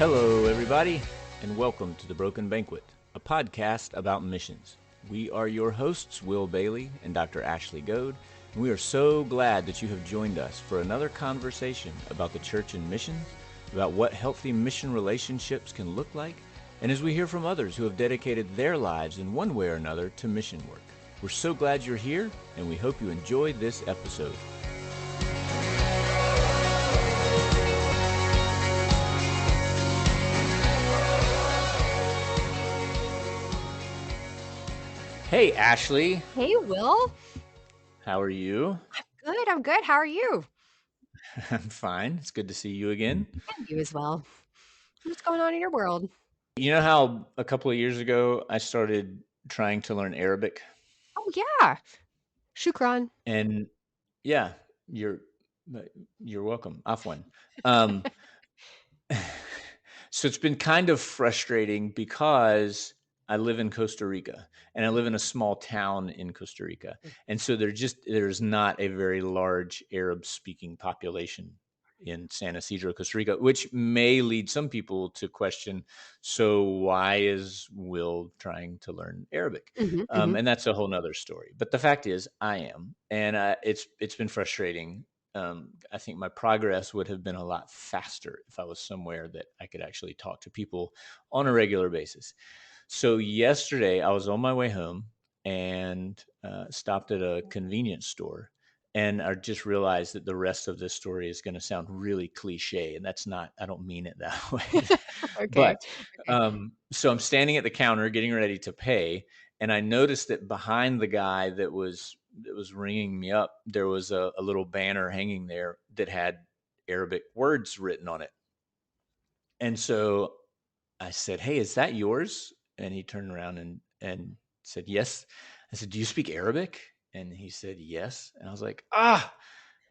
Hello, everybody, and welcome to The Broken Banquet, a podcast about missions. We are your hosts, Will Bailey and Dr. Ashley Goad, and we are so glad that you have joined us for another conversation about the church and missions, about what healthy mission relationships can look like, and as we hear from others who have dedicated their lives in one way or another to mission work. We're so glad you're here, and we hope you enjoyed this episode. Hey, Ashley. Hey, Will. How are you? I'm good. How are you? I'm fine. It's good to see you again. And you as well. What's going on in your world? You know how a couple of years ago I started trying to learn Arabic? Oh, yeah. Shukran. And yeah, you're you're welcome. Afwan. Um, so it's been kind of frustrating because I live in Costa Rica and I live in a small town in Costa Rica. And so there's not a very large Arab speaking population in San Isidro, Costa Rica, which may lead some people to question, so why is Will trying to learn Arabic? Hmm. And that's a whole nother story. But the fact is, I am, and it's been frustrating. I think my progress would have been a lot faster if I was somewhere that I could actually talk to people on a regular basis. So yesterday, I was on my way home and stopped at a convenience store. And I just realized that the rest of this story is going to sound really cliche. And that's not, I don't mean it that way. Okay. But so I'm standing at the counter getting ready to pay. And I noticed that behind the guy that was ringing me up, there was a little banner hanging there that had Arabic words written on it. And so I said, "Hey, is that yours?" And he turned around and said, "Yes." I said, "Do you speak Arabic?" And he said, "Yes." And I was like, "Ah!"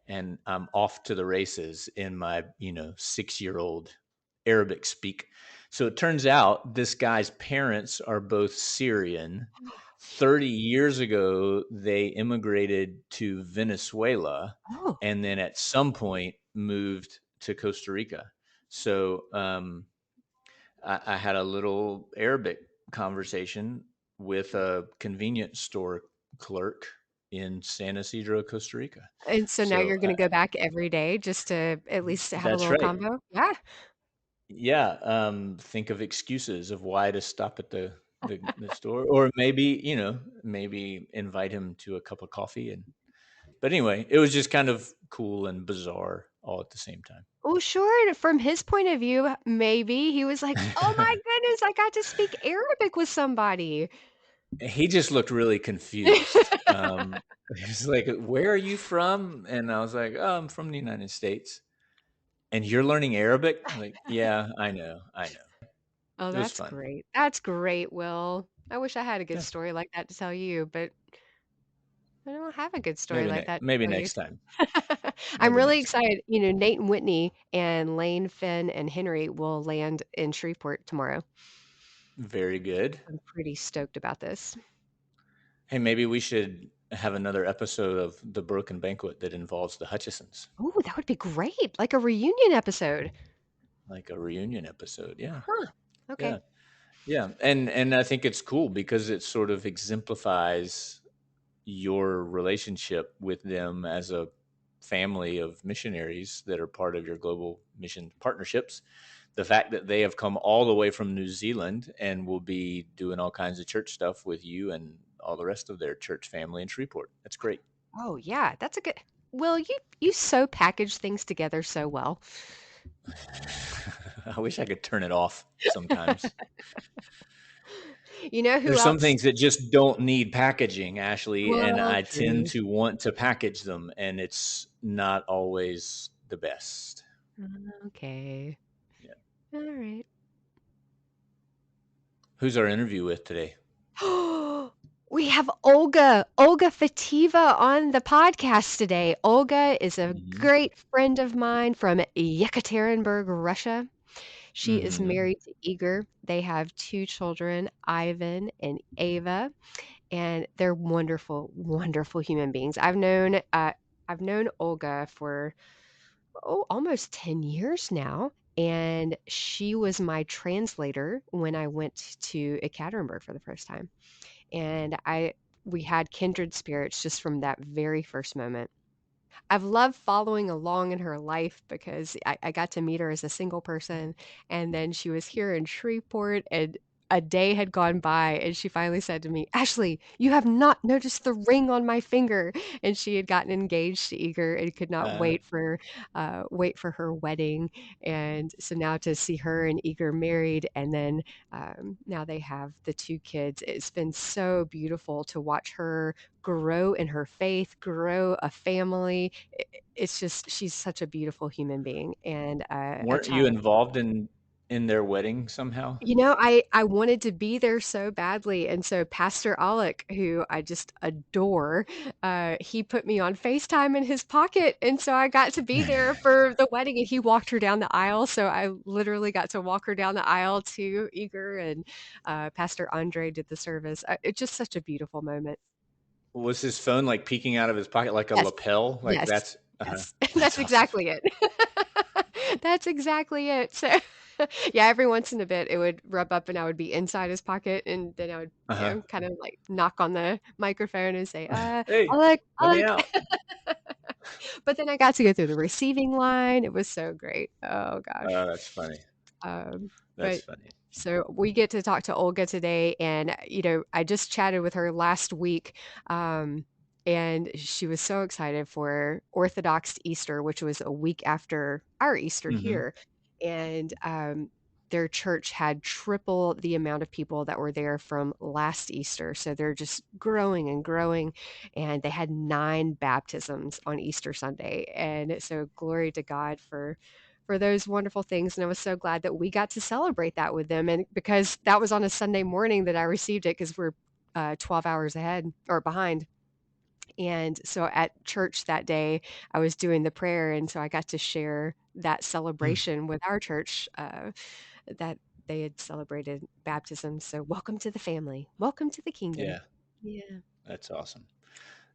And I'm off to the races in my, 6-year-old Arabic speak. So it turns out this guy's parents are both Syrian. 30 years ago, they immigrated to Venezuela Oh, and then at some point moved to Costa Rica. So I had a little Arabic conversation with a convenience store clerk in San Isidro, Costa Rica. and so now So you're going to go back every day just to at least have a that's little right. combo? Yeah. Yeah. Think of excuses of why to stop at the store, or maybe maybe invite him to a cup of coffee. But anyway, it was just kind of cool and bizarre all at the same time. Well, sure. And from his point of view, maybe he was like, oh my goodness, I got to speak Arabic with somebody. He just looked really confused. He's like, "Where are you from?" And I was like, "Oh, I'm from the United States." "And you're learning Arabic?" I'm like, "Yeah, I know, I know." Oh, It was that's fun. great. That's great, Will. I wish I had a good Yeah, story like that to tell you, but I don't have a good story maybe like that to maybe tell you. next time. I'm Maybe really next time. excited. Nate and Whitney and Lane, Finn, and Henry will land in Shreveport tomorrow. Very good. I'm pretty stoked about this. Hey, maybe we should have another episode of The Broken Banquet that involves the Hutchisons, Oh, that would be great. Like a reunion episode. like a reunion episode. Yeah, Huh. Okay. yeah, yeah. And I think it's cool because it sort of exemplifies your relationship with them as a family of missionaries that are part of your global mission partnerships. The fact that they have come all the way from New Zealand and will be doing all kinds of church stuff with you and all the rest of their church family in Shreveport. That's great. Oh, yeah. That's a good. Will, you so package things together so well. I wish I could turn it off sometimes. You know who There's some else? things that just don't need packaging, Ashley, and Well, I tend true. to want to package them, and it's not always the best. Okay. Yeah. All right. Who's our interview with today? We have Olga Fateeva on the podcast today. Olga is a Mhm. great friend of mine from Yekaterinburg, Russia. She is Mhm. married to Igor. They have 2 children, Ivan and Ava, and they're wonderful, wonderful human beings. I've known Olga for, almost 10 years now, and she was my translator when I went to Yekaterinburg for the first time. And we had kindred spirits just from that very first moment. I've loved following along in her life because I got to meet her as a single person, and then she was here in Shreveport, and a day had gone by, and she finally said to me, "Ashley, you have not noticed the ring on my finger." And she had gotten engaged to Igor and could not Uh, wait for her wedding. And so now to see her and Igor married, and then now they have the two kids. It's been so beautiful to watch her grow in her faith, grow a family. It's just she's such a beautiful human being and a weren't you child. involved in their wedding somehow? You know, I wanted to be there so badly, and so Pastor Alec, who I just adore, he put me on FaceTime in his pocket, and so I got to be there for the wedding, and he walked her down the aisle, so I literally got to walk her down the aisle to Igor, and Pastor Andre did the service. It's just such a beautiful moment. Was his phone like peeking out of his pocket like a Yes. lapel? Like Yes. that's Yes. that's That's awesome. exactly it. That's exactly it. So, yeah, every once in a bit, it would rub up and I would be inside his pocket, and then I would, Uh-huh. kind of, like, knock on the microphone and say, Hey, Alec, let me Alec." out. But then I got to go through the receiving line. It was so great. Oh gosh. Oh, that's funny. Um, That's but funny. so we get to talk to Olga today, and I just chatted with her last week, and she was so excited for Orthodox Easter, which was a week after our Easter Mhm. here, and their church had triple the amount of people that were there from last Easter, so they're just growing and growing, and they had 9 baptisms on Easter Sunday, and so glory to God for those wonderful things, and I was so glad that we got to celebrate that with them, and because that was on a Sunday morning that I received it, because 'cause we're, 12 hours ahead or behind, and so at church that day, I was doing the prayer, and so I got to share that celebration with our church, that they had celebrated baptism, so welcome to the family. Welcome to the kingdom. Yeah, Yeah. that's awesome.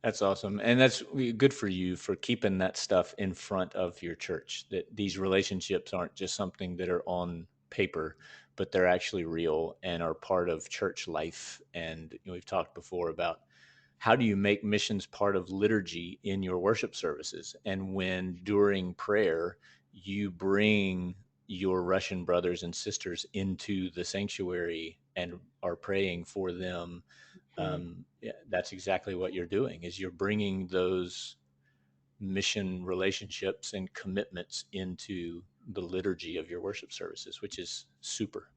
That's awesome. And that's good for you for keeping that stuff in front of your church, that these relationships aren't just something that are on paper, but they're actually real and are part of church life. And we've talked before about how do you make missions part of liturgy in your worship services? And when during prayer, you bring your Russian brothers and sisters into the sanctuary and are praying for them, Mhm. yeah, that's exactly what you're doing is you're bringing those mission relationships and commitments into the liturgy of your worship services, which is super.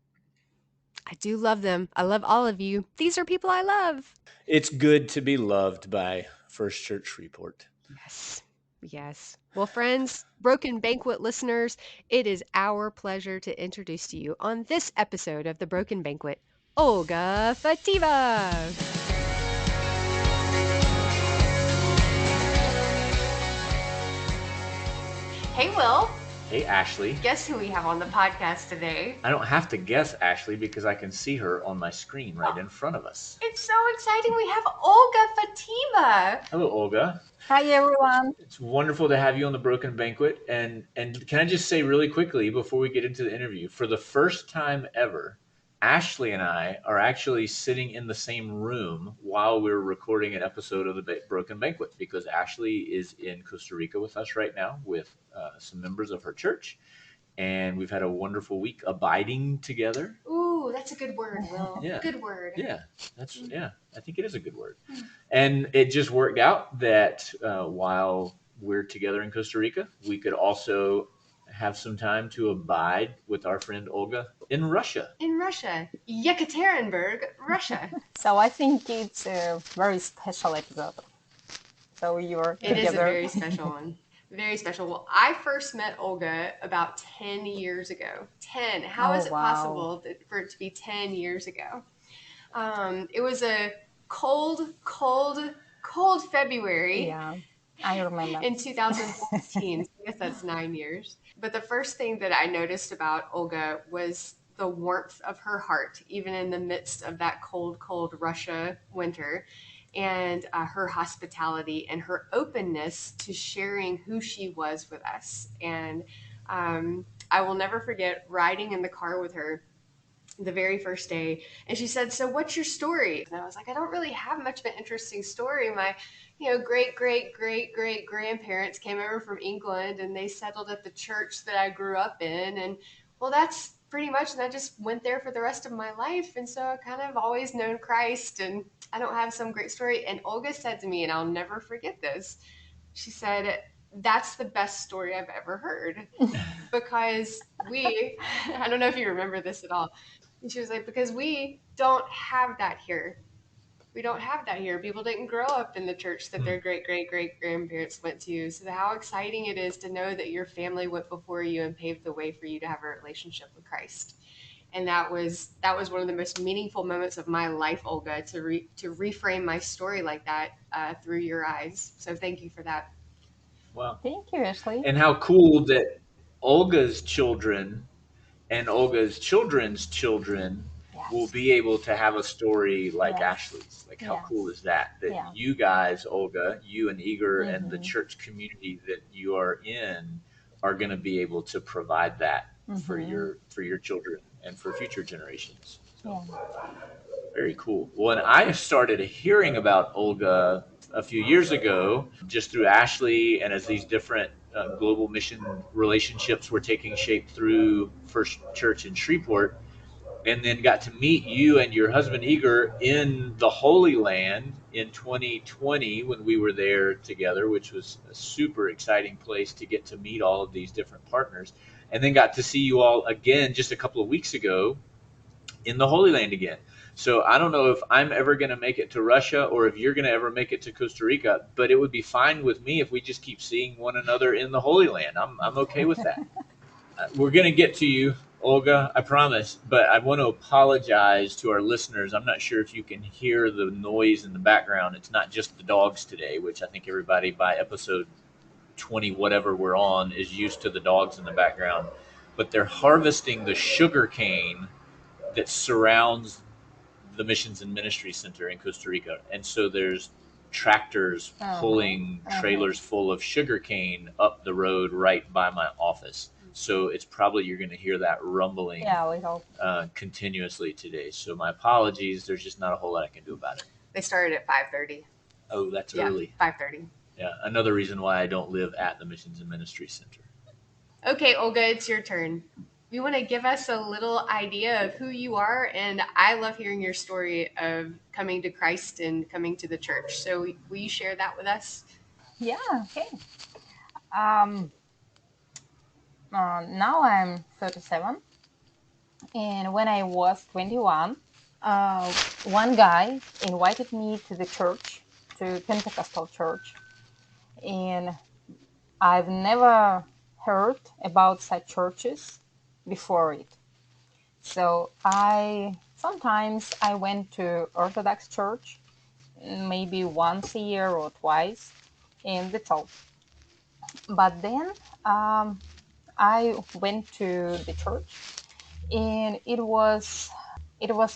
I do love them. I love all of you. These are people I love. It's good to be loved by First Church Freeport. Yes. Yes. Well, friends, Broken Banquet listeners, it is our pleasure to introduce to you on this episode of The Broken Banquet, Olga Fateeva. Hey, Will. Hey, Ashley. Guess who we have on the podcast today? I don't have to guess Ashley because I can see her on my screen right in front of us. It's so exciting. We have Olga Fateeva. Hello, Olga. Hi everyone. It's wonderful to have you on the Broken Banquet. And can I just say really quickly before we get into the interview, for the first time ever, Ashley and I are actually sitting in the same room while we're recording an episode of the Broken Banquet because Ashley is in Costa Rica with us right now with some members of her church, and we've had a wonderful week abiding together. Ooh, that's a good word, Will. Yeah. Good word. Yeah, I think it is a good word. And it just worked out that while we're together in Costa Rica, we could also have some time to abide with our friend Olga in Russia. In Russia, Yekaterinburg, Russia. So I think it's a very special episode. So you're It is a together. very special one. Very special. Well, I first met Olga about 10 years ago. 10. How is Oh, it wow. possible for it to be 10 years ago? It was a cold, cold, cold February Yeah, I remember. in 2014. So I guess that's 9 years. But the first thing that I noticed about Olga was the warmth of her heart, even in the midst of that cold, cold Russia winter, and her hospitality and her openness to sharing who she was with us. And I will never forget riding in the car with her the very first day, and she said, "So what's your story?" And I was like, "I don't really have much of an interesting story. My, great great great great grandparents came over from England, and they settled at the church that I grew up in, and well, that's pretty much, and I just went there for the rest of my life, and so I kind of always known Christ, and I don't have some great story." And Olga said to me, and I'll never forget this, she said, "That's the best story I've ever heard." Because I don't know if you remember this at all. And she was like, because we don't have that here. We don't have that here. People didn't grow up in the church that their great great great grandparents went to. So how exciting it is to know that your family went before you and paved the way for you to have a relationship with Christ. And that was one of the most meaningful moments of my life, Olga, to reframe my story like that through your eyes. So thank you for that. Wow. Thank you, Ashley. And how cool that Olga's children and Olga's children's children will Yes. be able to have a story like Yes. Ashley's. Like, how Yes. cool is that? That Yeah. you guys, Olga, you and Igor, and the Mm-hmm. church community that you are in are going to be able to provide that Mm-hmm. for your children and for future generations. So Yeah. very cool. Well, and I started hearing about Olga a few years ago just through Ashley and as these different global mission relationships were taking shape through First Church in Shreveport, and then got to meet you and your husband Igor in the Holy Land in 2020 when we were there together, which was a super exciting place to get to meet all of these different partners. And then got to see you all again just a couple of weeks ago in the Holy Land again. So I don't know if I'm ever going to make it to Russia or if you're going to ever make it to Costa Rica, but it would be fine with me if we just keep seeing one another in the Holy Land. I'm okay with that. We're going to get to you, Olga, I promise, but I want to apologize to our listeners. I'm not sure if you can hear the noise in the background. It's not just the dogs today, which I think everybody by episode 20, whatever we're on, is used to the dogs in the background. But they're harvesting the sugar cane that surrounds the Missions and Ministry Center in Costa Rica. And so there's tractors Uh-huh. pulling Uh-huh. trailers full of sugarcane up the road right by my office. So it's probably you're going to hear that rumbling Yeah, a little. continuously today. So my apologies. There's just not a whole lot I can do about it. They started at 5:30. Oh, that's Yeah, early. 5:30. Yeah, another reason why I don't live at the Missions and Ministry Center. Okay, Olga, it's your turn. You want to give us a little idea of who you are? And I love hearing your story of coming to Christ and coming to the church. So will you share that with us? Yeah. Okay. Um. Now I'm 37, and when I was 21, uh, one guy invited me to the church, to Pentecostal church, and I've never heard about such churches before it. So I went to Orthodox church maybe once a year or twice, and that's all. But then I went to the church, and it was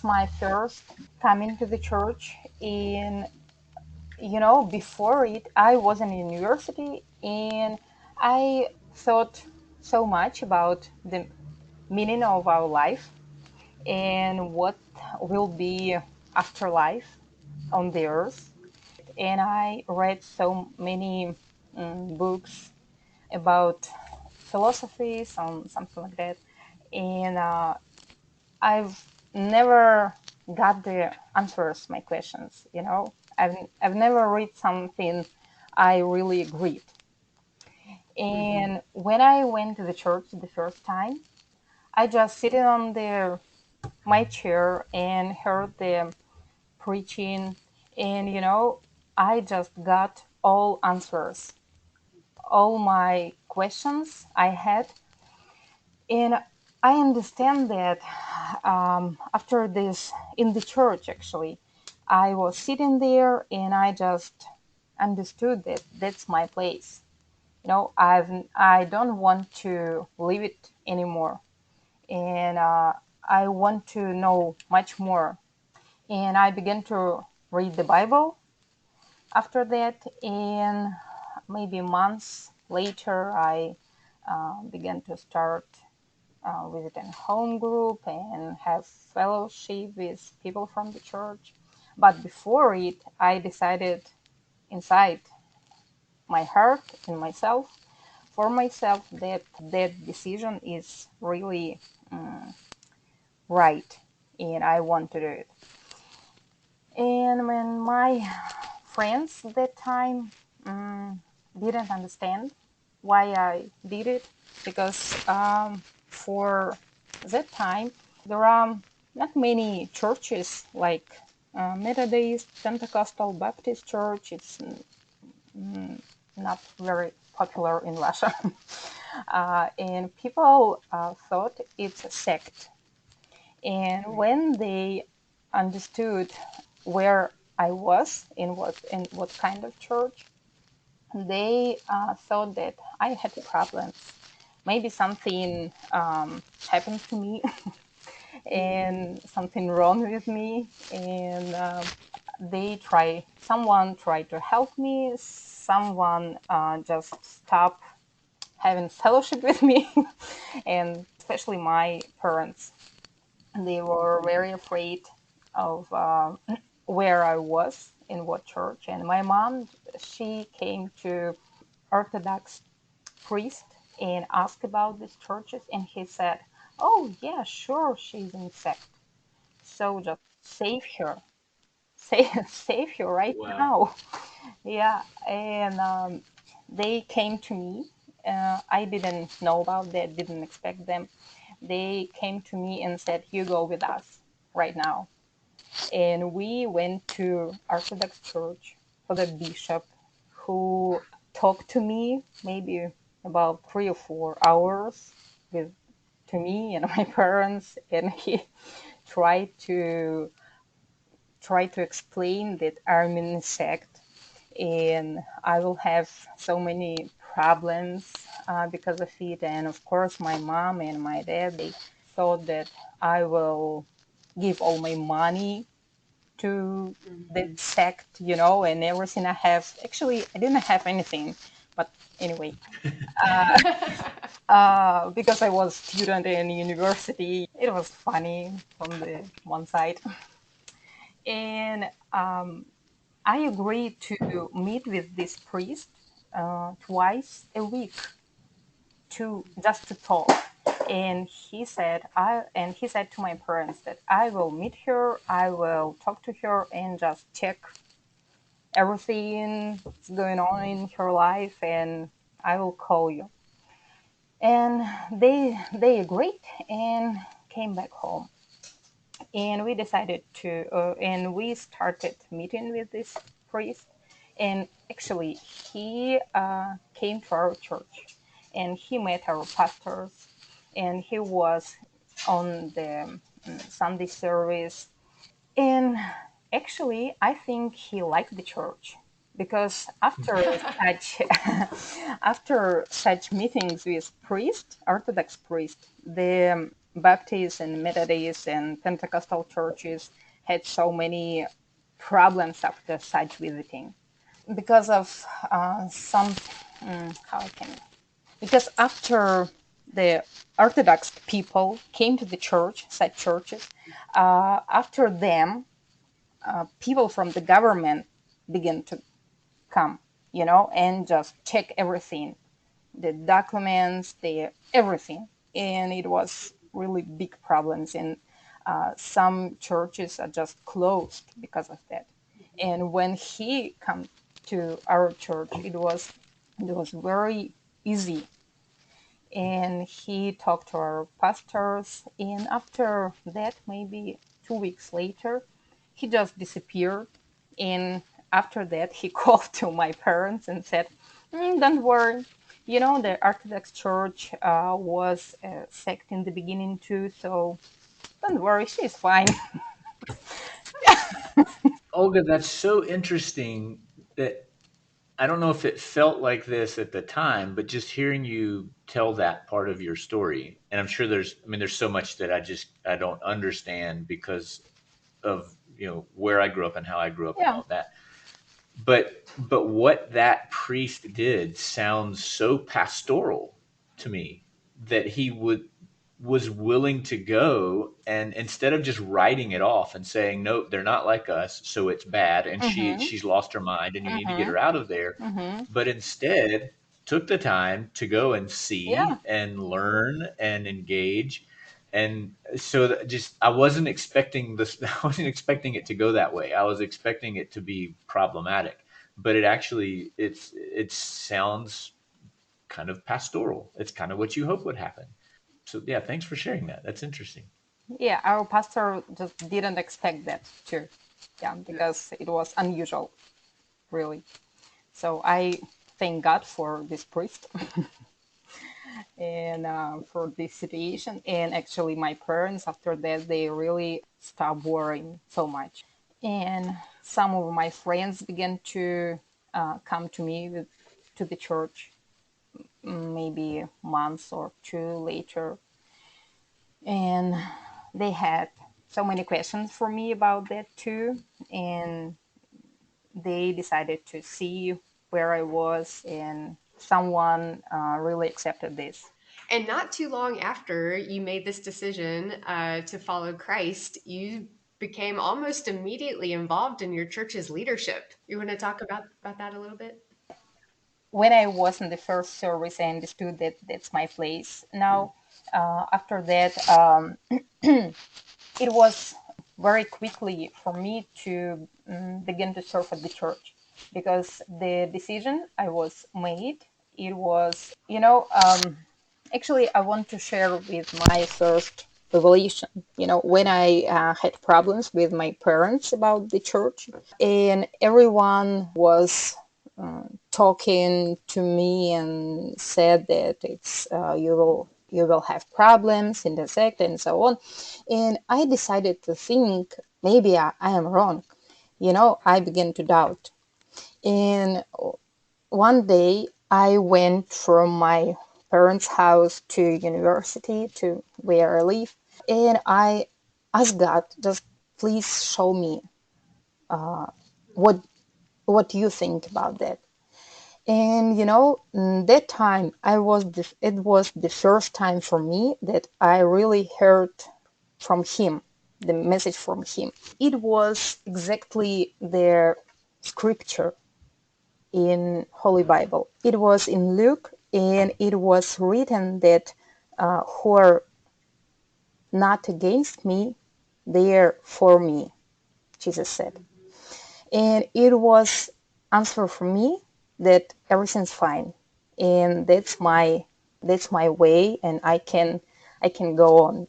my first coming to the church. And before it, I was in university, and I thought so much about the meaning of our life and what will be afterlife on the earth. And I read so many books about philosophy, something like that. And I've never got the answers my questions. I've never read something I really agreed. And when I went to the church the first time, I just sitting on my chair and heard the preaching, and I just got all answers, all my questions I had. And I understand that after this, in the church actually, I was sitting there and I just understood that that's my place. I don't want to leave it anymore, and I want to know much more. And I began to read the Bible after that, and maybe months later, I began to start visit a home group and have fellowship with people from the church. But before it, I decided inside my heart and myself, for myself, that that decision is really right, and I want to do it. And when my friends at that time didn't understand why I did it, because for that time there are not many churches like Methodist, Pentecostal, Baptist Church. It's not very popular in Russia. And people thought it's a sect. And when they understood where I was, in what kind of church, they thought that I had problems. Maybe something happened to me and something wrong with me. And someone tried to help me. Someone just stopped having fellowship with me. And especially my parents, they were very afraid of where I was in what church. And my mom, she came to Orthodox priest and asked about these churches, and he said, "Oh yeah, sure, she's in sect. So just save her, save her right Wow. now." Yeah, and they came to me. I didn't know about that, didn't expect them. They came to me and said, "You go with us right now." And we went to Orthodox Church for the bishop, who talked to me maybe about 3 or 4 hours with to me and my parents, and he tried to explain that I'm in a sect and I will have so many problems because of it. And of course, my mom and my dad, they thought that I will give all my money to the sect, and everything I have. Actually, I didn't have anything, but anyway, because I was student in university, it was funny from the one side. And I agreed to meet with this priest twice a week to just to talk. And he said to my parents that I will meet her, I will talk to her, and just check everything that's going on in her life, and I will call you. And they agreed and came back home. And we decided to, and we started meeting with this priest. And actually, he came to our church, and he met our pastors, and he was on the Sunday service. And actually, I think he liked the church, because after such after such meetings with priest, Orthodox priest, the Baptist and Methodist and Pentecostal churches had so many problems after such visiting, because of some how I can because after the Orthodox people came to the church, such churches, after them people from the government begin to come, and just check everything, the documents, the everything. And it was really big problems. And some churches are just closed because of that. And when he come to our church, it was very easy. And he talked to our pastors. And after that, maybe 2 weeks later, he just disappeared. And after that, he called to my parents and said, "Don't worry. The Orthodox Church was a sect in the beginning too, so don't worry, she's fine." Olga, that's so interesting that I don't know if it felt like this at the time, but just hearing you tell that part of your story, and I'm sure there's so much that I don't understand because of where I grew up and how I grew up and Yeah, all that. But what that priest did sounds so pastoral to me, that he would was willing to go, and instead of just writing it off and saying, nope, they're not like us, so it's bad, and Mm-hmm. she's lost her mind and you need to get Mm-hmm. her out of there, Mm-hmm. but instead took the time to go and Yeah. see and learn and engage. And so just I wasn't expecting this. I wasn't expecting it to go that way. I was expecting it to be problematic, but it sounds kind of pastoral. It's kind of what you hope would happen. So yeah, thanks for sharing that. That's interesting. Yeah, our pastor just didn't expect that too. Yeah, because it was unusual, really. So I thank God for this priest and for this situation. And actually, my parents, after that, they really stopped worrying so much. And some of my friends began to come to me to the church maybe months or two later, and they had so many questions for me about that too, and they decided to see where I was, and someone really accepted this. And not too long after you made this decision to follow Christ, you became almost immediately involved in your church's leadership. You want to talk about that a little bit? When I was in the first service, I understood that that's my place. Now, after that, it was very quickly for me to begin to serve at the church, because the decision I was made, it was, actually, I want to share with my first revelation. When I had problems with my parents about the church, and everyone was talking to me and said that it's you will have problems in the sect and so on, and I decided to think maybe I am wrong. I began to doubt, and one day I went from my parents' house to university, to where I live, and I asked God, just please show me what what do you think about that. And that time it was the first time for me that I really heard from him, the message from him. It was exactly the scripture in Holy Bible. It was in Luke, and it was written that who are not against me, they are for me, Jesus said. And it was answer for me that everything's fine, and that's my way, and I can go on.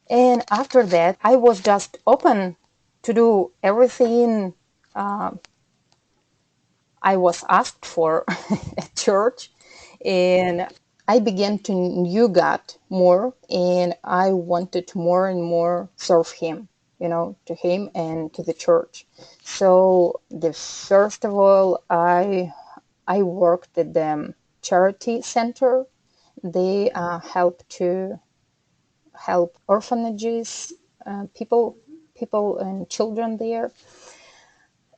And after that, I was just open to do everything I was asked for at church, and I began to knew God more, and I wanted more and more serve Him, to Him and to the church. So the first of all, I worked at the charity center. They help orphanages, people and children there.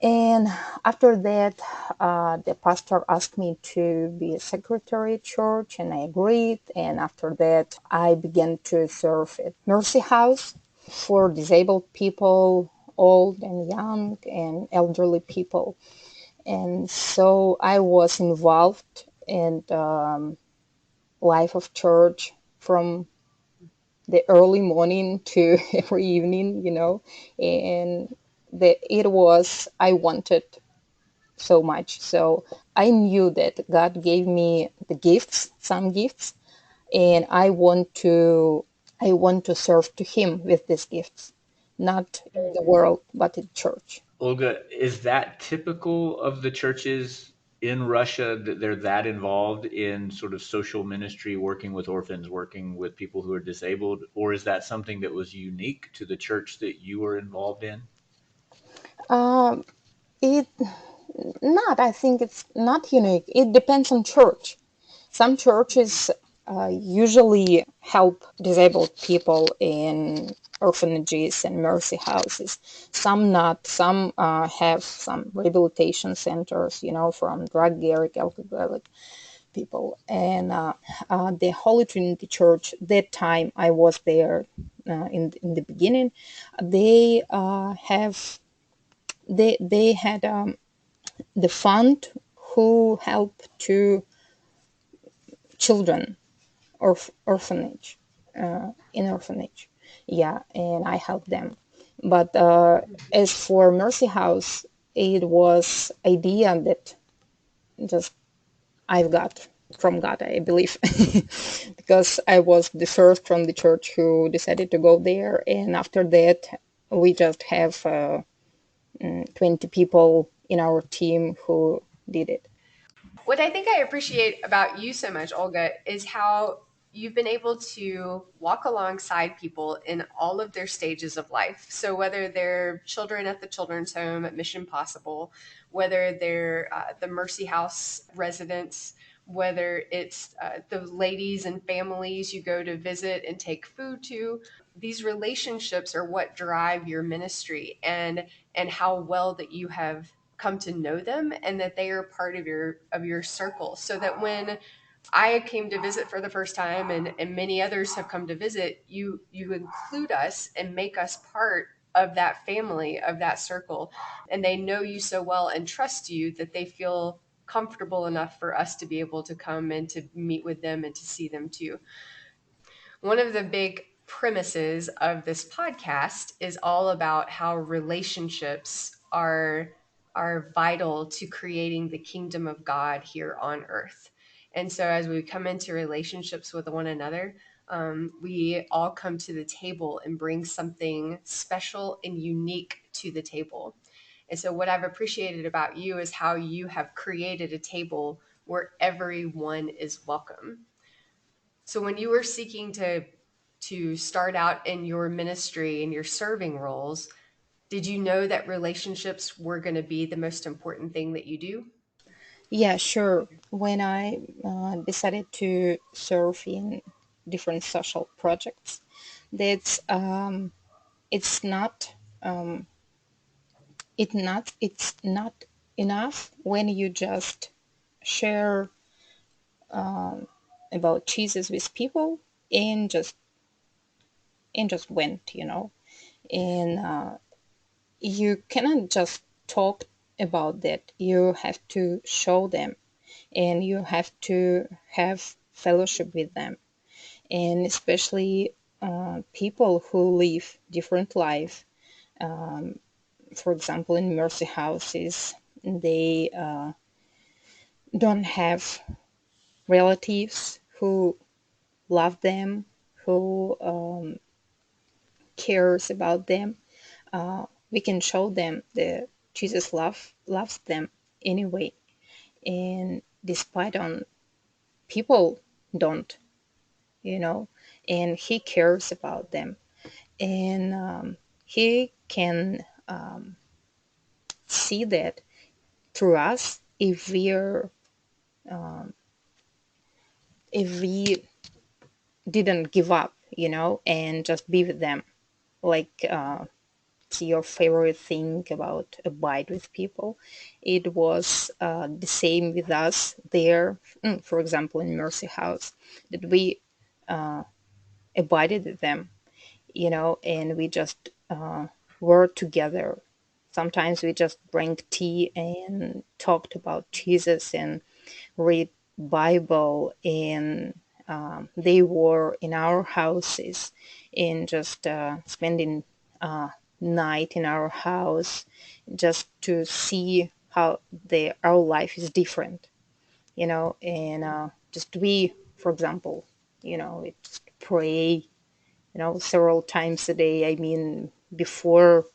And after that, the pastor asked me to be a secretary at church, and I agreed. And after that, I began to serve at Mercy House for disabled people, old and young, and elderly people. And so I was involved in the life of church from the early morning to every evening, and I wanted so much. So I knew that God gave me the gifts, some gifts, and I want to serve to Him with these gifts, not in the world, but in church. Olga, is that typical of the churches in Russia, that they're that involved in sort of social ministry, working with orphans, working with people who are disabled, or is that something that was unique to the church that you were involved in? Um, it not. I think it's not unique. It depends on church. Some churches usually help disabled people in orphanages and mercy houses. Some not. Some have some rehabilitation centers, from drug addict, alcoholic. people. And the Holy Trinity Church, that time I was there in the beginning, they have they had the fund who help to children orphanage in orphanage. Yeah, and I helped them. But as for Mercy House, it was idea that just I've got from God, I believe, because I was the first from the church who decided to go there, and after that, we just have 20 people in our team who did it. What I think I appreciate about you so much, Olga, is how you've been able to walk alongside people in all of their stages of life. So, whether they're children at the children's home at Mission Possible, whether they're the Mercy House residents, whether it's the ladies and families you go to visit and take food to, these relationships are what drive your ministry, and how well that you have come to know them and that they are part of your circle, so that when I came to visit for the first time, and many others have come to visit, you include us and make us part of that family, of that circle, and they know you so well and trust you that they feel comfortable enough for us to be able to come and to meet with them and to see them too. One of the big premises of this podcast is all about how relationships are vital to creating the kingdom of God here on earth. And so as we come into relationships with one another, we all come to the table and bring something special and unique to the table. And so what I've appreciated about you is how you have created a table where everyone is welcome. So when you were seeking to start out in your ministry and your serving roles, did you know that relationships were going to be the most important thing that you do? Yeah, sure. When I decided to serve in different social projects, that's it's not it's not enough when you just share about Jesus with people and just went, and you cannot just talk about that. You have to show them, and you have to have fellowship with them, and especially people who live different life. For example, in mercy houses, they don't have relatives who love them, who cares about them. We can show them that Jesus loves them anyway, and despite on people don't, you know, and He cares about them, and He can see that through us if we didn't give up, and just be with them, like it's your favorite thing about abide with people. It was the same with us there, for example, in Mercy House, that we abided with them, and we just were together. Sometimes we just drank tea and talked about Jesus and read Bible, and they were in our houses and just spending night in our house just to see how our life is different, and just we, for example, we just pray, several times a day. I mean, before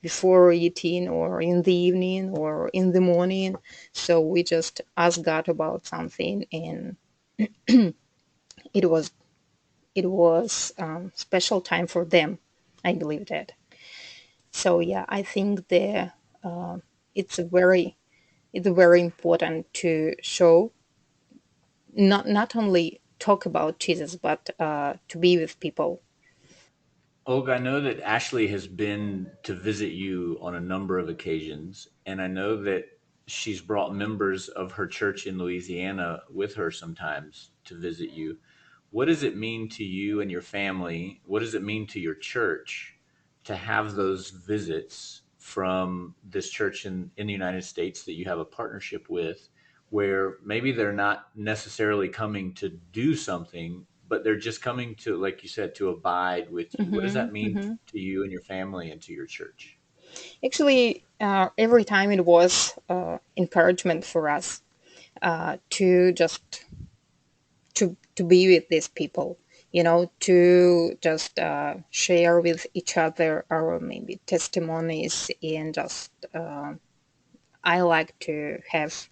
eating, or in the evening, or in the morning. So we just ask God about something, and it was special time for them. I believe that. So yeah, I think it's a very it's very important to show, not only talk about Jesus, but to be with people. Olga, I know that Ashley has been to visit you on a number of occasions, and I know that she's brought members of her church in Louisiana with her sometimes to visit you. What does it mean to you and your family? What does it mean to your church to have those visits from this church in the United States that you have a partnership with, where maybe they're not necessarily coming to do something, but they're just coming to, like you said, to abide with you? What does that mean to you and your family and to your church? Actually, every time it was encouragement for us to just to be with these people, to just share with each other our maybe testimonies, and just I like to have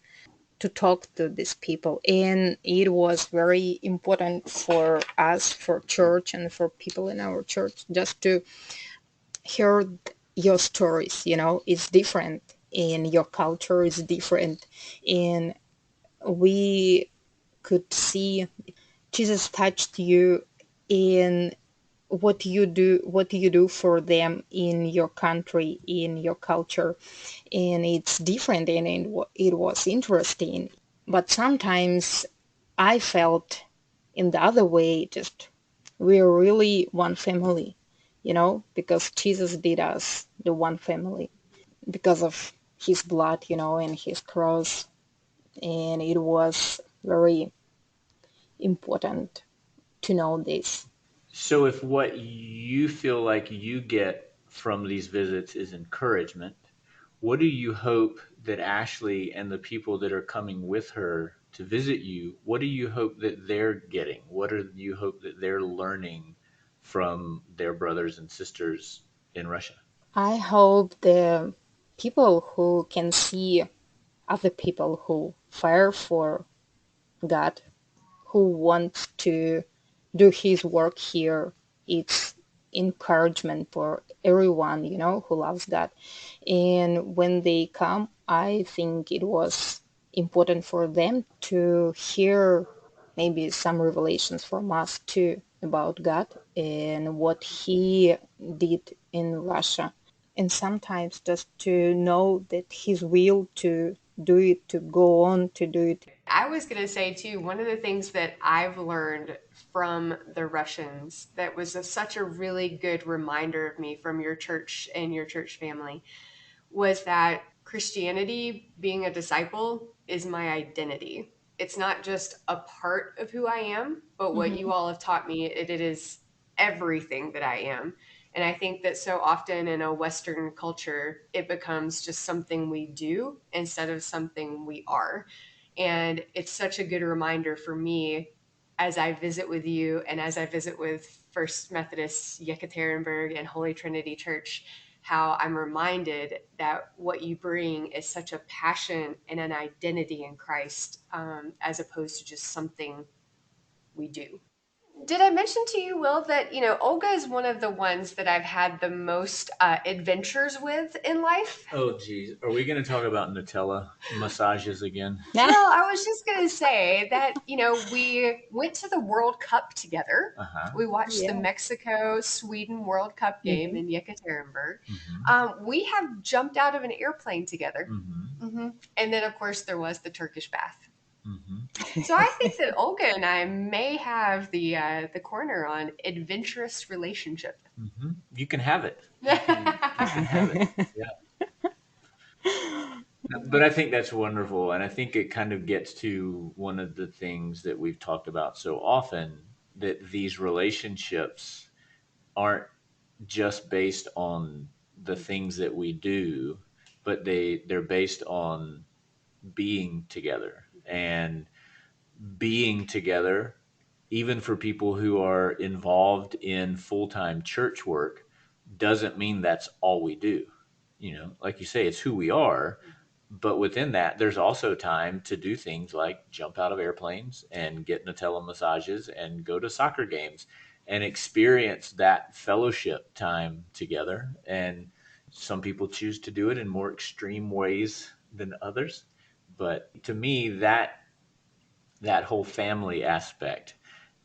to talk to these people, and it was very important for us, for church, and for people in our church, just to hear your stories. It's different, and your culture is different, and we could see Jesus touched you in what you do for them in your country, in your culture, and it's different, and it was interesting. But sometimes I felt in the other way, just we're really one family, because Jesus did us the one family because of his blood, and his cross, and it was very important to know this. So, if what you feel like you get from these visits is encouragement, what do you hope that Ashley and the people that are coming with her to visit you, what do you hope that they're getting? What do you hope that they're learning from their brothers and sisters in Russia? I hope the people who can see other people who fire for God, who want to do his work here, it's encouragement for everyone, who loves God. And when they come, I think it was important for them to hear maybe some revelations from us too about God and what he did in Russia. And sometimes just to know that his will to do it, to go on to do it. I was going to say, too, one of the things that I've learned from the Russians that was such a really good reminder of me from your church and your church family was that Christianity, being a disciple, is my identity. It's not just a part of who I am, but what you all have taught me, it is everything that I am. And I think that so often in a Western culture, it becomes just something we do instead of something we are. And it's such a good reminder for me as I visit with you and as I visit with First Methodist Yekaterinburg and Holy Trinity Church, how I'm reminded that what you bring is such a passion and an identity in Christ, as opposed to just something we do. Did I mention to you, Will, that Olga is one of the ones that I've had the most adventures with in life? Oh, geez. Are we going to talk about Nutella massages again? Well, I was just going to say that, we went to the World Cup together. Uh-huh. We watched the Yeah. Mexico-Sweden World Cup game in Yekaterinburg. We have jumped out of an airplane together. And then, of course, there was the Turkish bath. So I think that Olga and I may have the corner on adventurous relationship. You can have it. You can have it. Yeah. But I think that's wonderful. And I think it kind of gets to one of the things that we've talked about so often, that these relationships aren't just based on the things that we do, but they're based on being together. And being together, even for people who are involved in full-time church work, doesn't mean that's all we do. Like you say, it's who we are. But within that, there's also time to do things like jump out of airplanes and get Nutella massages and go to soccer games and experience that fellowship time together. And some people choose to do it in more extreme ways than others. But to me, that whole family aspect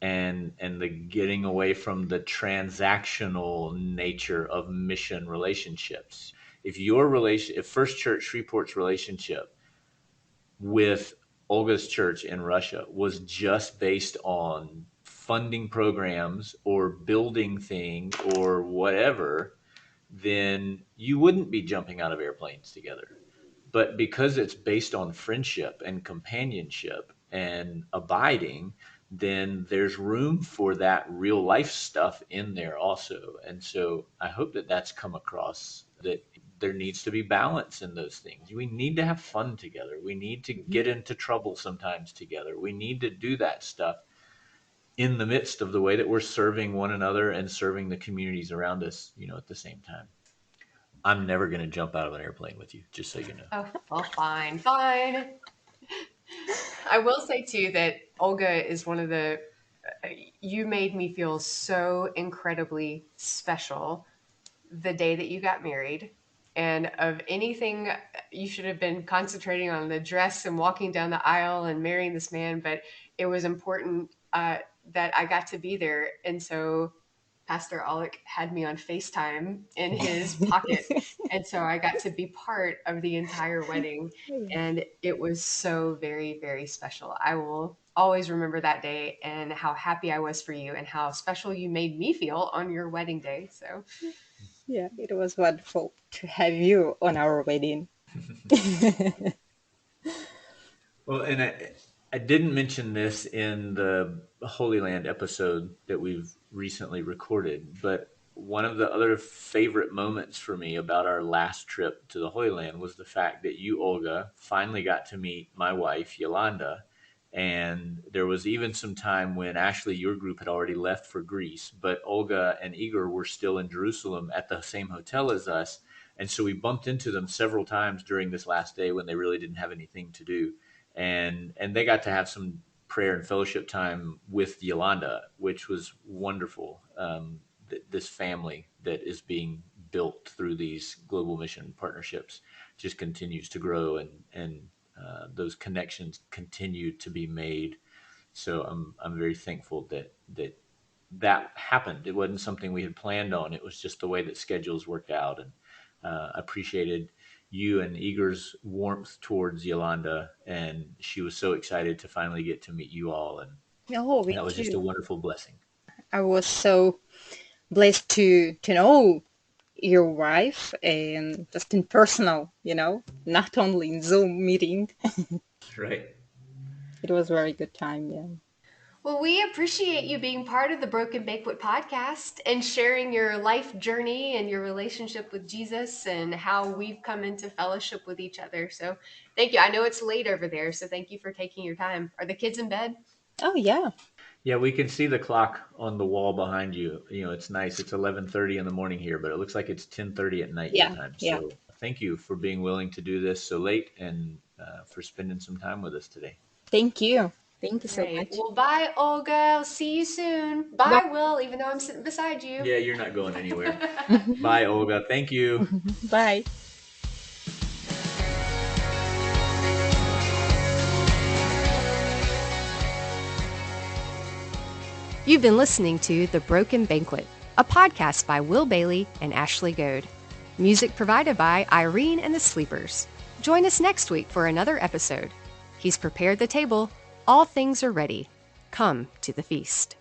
and the getting away from the transactional nature of mission relationships. If First Church Shreveport's relationship with Olga's church in Russia was just based on funding programs or building things or whatever, then you wouldn't be jumping out of airplanes together. But because it's based on friendship and companionship and abiding, then there's room for that real life stuff in there also. And so I hope that that's come across, that there needs to be balance in those things. We need to have fun together. We need to get into trouble sometimes together. We need to do that stuff in the midst of the way that we're serving one another and serving the communities around us, at the same time. I'm never going to jump out of an airplane with you, just so you know. Oh, well, fine. I will say too that Olga is one of the, you made me feel so incredibly special the day that you got married. And of anything, you should have been concentrating on the dress and walking down the aisle and marrying this man. But it was important that I got to be there. And so Pastor Alec had me on FaceTime in his pocket. And so I got to be part of the entire wedding. And it was so very, very special. I will always remember that day and how happy I was for you and how special you made me feel on your wedding day. So, yeah, it was wonderful to have you on our wedding. Well, and I didn't mention this in the Holy Land episode that we've recently recorded, but one of the other favorite moments for me about our last trip to the Holy Land was the fact that you, Olga, finally got to meet my wife, Yolanda. And there was even some time when Ashley, your group, had already left for Greece, but Olga and Igor were still in Jerusalem at the same hotel as us. And so we bumped into them several times during this last day when they really didn't have anything to do. And they got to have some prayer and fellowship time with Yolanda, which was wonderful. This family that is being built through these global mission partnerships just continues to grow, and those connections continue to be made. So I'm very thankful that happened. It wasn't something we had planned on. It was just the way that schedules worked out, and appreciated you and Igor's warmth towards Yolanda, and she was so excited to finally get to meet you all, and that was just a wonderful blessing. I was so blessed to know your wife, and just in personal, not only in Zoom meeting. Right. It was a very good time, yeah. well, we appreciate you being part of the Broken Banquet podcast and sharing your life journey and your relationship with Jesus and how we've come into fellowship with each other. So thank you. I know it's late over there, so thank you for taking your time. Are the kids in bed? Oh, yeah. Yeah, we can see the clock on the wall behind you. It's nice. It's 11:30 in the morning here, but it looks like it's 10:30 at night your time. Yeah. So thank you for being willing to do this so late, and for spending some time with us today. Thank you. Thank you so Great. much. Well, bye, Olga. I'll see you soon. Bye, Will, even though I'm sitting beside you. Yeah, you're not going anywhere. Bye, Olga. Thank you. Bye. You've been listening to The Broken Banquet, a podcast by Will Bailey and Ashley Goad. Music provided by Irene and the Sleepers. Join us next week for another episode. He's prepared the table. All things are ready. Come to the feast.